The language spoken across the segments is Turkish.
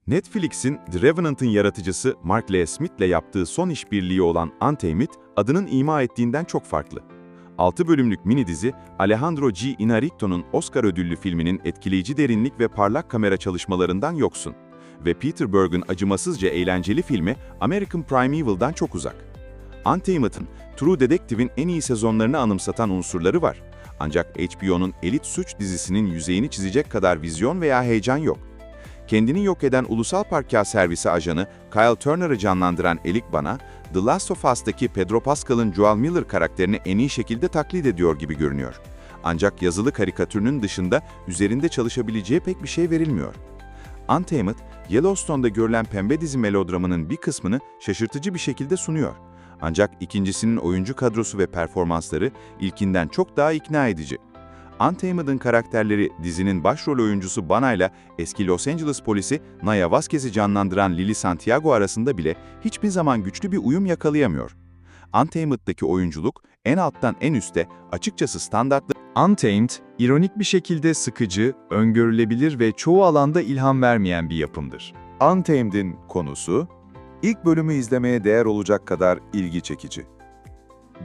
Netflix'in The Revenant'ın yaratıcısı Mark L. Smith'le yaptığı son işbirliği olan Untamed, adının ima ettiğinden çok farklı. 6 bölümlük mini dizi, Alejandro G. Inarritu'nun Oscar ödüllü filminin etkileyici derinlik ve parlak kamera çalışmalarından yoksun. Ve Peter Berg'in acımasızca eğlenceli filmi American Primeval'dan çok uzak. Untamed'ın, True Detective'in en iyi sezonlarını anımsatan unsurları var. Ancak HBO'nun elit suç dizisinin yüzeyini çizecek kadar vizyon veya heyecan yok. Kendini yok eden Ulusal Parka Servisi ajanı Kyle Turner'ı canlandıran Alec Bana, The Last of Us'taki Pedro Pascal'ın Joel Miller karakterini en iyi şekilde taklit ediyor gibi görünüyor. Ancak yazılı karikatürünün dışında üzerinde çalışabileceği pek bir şey verilmiyor. Untamed, Yellowstone'da görülen pembe dizi melodramının bir kısmını şaşırtıcı bir şekilde sunuyor. Ancak ikincisinin oyuncu kadrosu ve performansları ilkinden çok daha ikna edici. Untamed'ın karakterleri dizinin başrol oyuncusu Bana ile eski Los Angeles polisi Naya Vasquez'i canlandıran Lily Santiago arasında bile hiçbir zaman güçlü bir uyum yakalayamıyor. Untamed'daki oyunculuk en alttan en üste açıkçası standartlı. Untamed, ironik bir şekilde sıkıcı, öngörülebilir ve çoğu alanda ilham vermeyen bir yapımdır. Untamed'in konusu, ilk bölümü izlemeye değer olacak kadar ilgi çekici.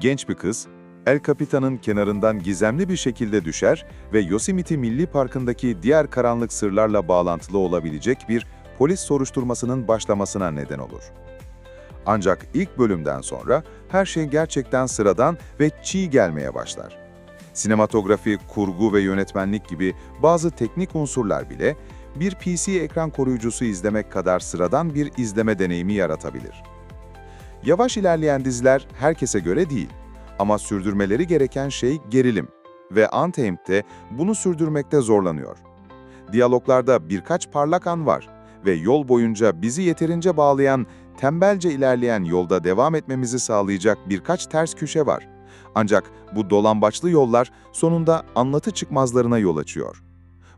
Genç bir kız, El Capitan'ın kenarından gizemli bir şekilde düşer ve Yosemite Milli Parkı'ndaki diğer karanlık sırlarla bağlantılı olabilecek bir polis soruşturmasının başlamasına neden olur. Ancak ilk bölümden sonra her şey gerçekten sıradan ve çiğ gelmeye başlar. Sinematografi, kurgu ve yönetmenlik gibi bazı teknik unsurlar bile bir PC ekran koruyucusu izlemek kadar sıradan bir izleme deneyimi yaratabilir. Yavaş ilerleyen diziler herkese göre değil. Ama sürdürmeleri gereken şey gerilim ve Untamed'de bunu sürdürmekte zorlanıyor. Diyaloglarda birkaç parlak an var ve yol boyunca bizi yeterince bağlayan, tembelce ilerleyen yolda devam etmemizi sağlayacak birkaç ters köşe var. Ancak bu dolambaçlı yollar sonunda anlatı çıkmazlarına yol açıyor.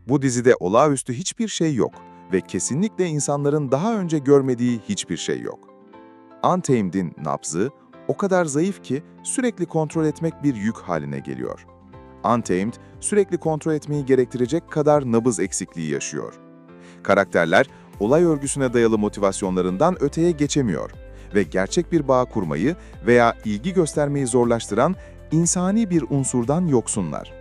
Bu dizide olağanüstü hiçbir şey yok ve kesinlikle insanların daha önce görmediği hiçbir şey yok. Untamed'in nabzı o kadar zayıf ki sürekli kontrol etmek bir yük haline geliyor. Untamed, sürekli kontrol etmeyi gerektirecek kadar nabız eksikliği yaşıyor. Karakterler, olay örgüsüne dayalı motivasyonlarından öteye geçemiyor ve gerçek bir bağ kurmayı veya ilgi göstermeyi zorlaştıran insani bir unsurdan yoksunlar.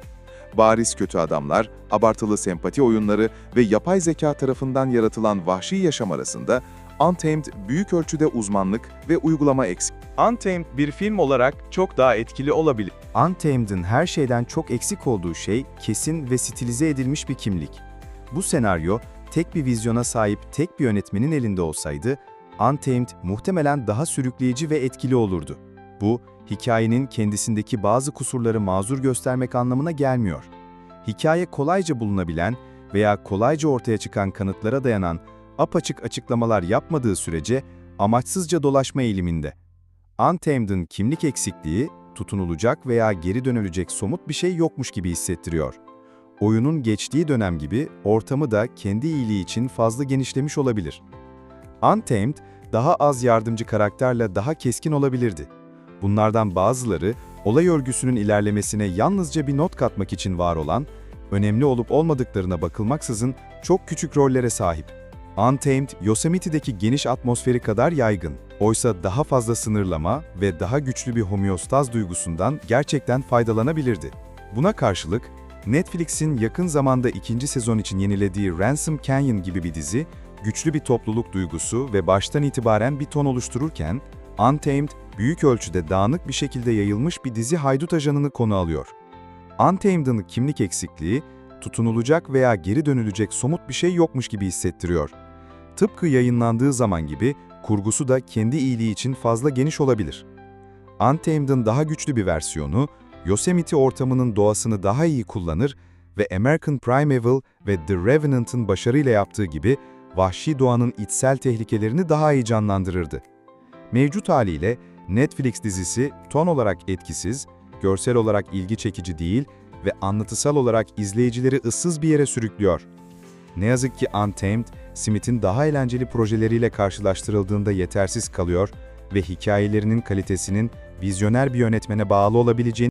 Bariz kötü adamlar, abartılı sempati oyunları ve yapay zeka tarafından yaratılan vahşi yaşam arasında Untamed büyük ölçüde uzmanlık ve uygulama eksik. Untamed bir film olarak çok daha etkili olabilir. Untamed'ın her şeyden çok eksik olduğu şey kesin ve stilize edilmiş bir kimlik. Bu senaryo tek bir vizyona sahip tek bir yönetmenin elinde olsaydı, Untamed muhtemelen daha sürükleyici ve etkili olurdu. Bu, hikayenin kendisindeki bazı kusurları mazur göstermek anlamına gelmiyor. Hikaye kolayca bulunabilen veya kolayca ortaya çıkan kanıtlara dayanan apaçık açıklamalar yapmadığı sürece amaçsızca dolaşma eğiliminde. Untamed'ın kimlik eksikliği, tutunulacak veya geri dönülecek somut bir şey yokmuş gibi hissettiriyor. Oyunun geçtiği dönem gibi ortamı da kendi iyiliği için fazla genişlemiş olabilir. Untamed, daha az yardımcı karakterle daha keskin olabilirdi. Bunlardan bazıları, olay örgüsünün ilerlemesine yalnızca bir not katmak için var olan, önemli olup olmadıklarına bakılmaksızın çok küçük rollere sahip. Untamed, Yosemite'deki geniş atmosferi kadar yaygın. Oysa daha fazla sınırlama ve daha güçlü bir homeostaz duygusundan gerçekten faydalanabilirdi. Buna karşılık, Netflix'in yakın zamanda ikinci sezon için yenilediği Ransom Canyon gibi bir dizi, güçlü bir topluluk duygusu ve baştan itibaren bir ton oluştururken, Untamed, büyük ölçüde dağınık bir şekilde yayılmış bir dizi haydut ajanını konu alıyor. Untamed'ın kimlik eksikliği, tutunulacak veya geri dönülecek somut bir şey yokmuş gibi hissettiriyor. Tıpkı yayınlandığı zaman gibi, kurgusu da kendi iyiliği için fazla geniş olabilir. Untamed'ın daha güçlü bir versiyonu, Yosemite ortamının doğasını daha iyi kullanır ve American Primeval ve The Revenant'ın başarıyla yaptığı gibi, vahşi doğanın içsel tehlikelerini daha iyi canlandırırdı. Mevcut haliyle, Netflix dizisi ton olarak etkisiz, görsel olarak ilgi çekici değil ve anlatısal olarak izleyicileri ıssız bir yere sürüklüyor. Ne yazık ki Untamed, Smith'in daha eğlenceli projeleriyle karşılaştırıldığında yetersiz kalıyor ve hikayelerinin kalitesinin vizyoner bir yönetmene bağlı olabileceğini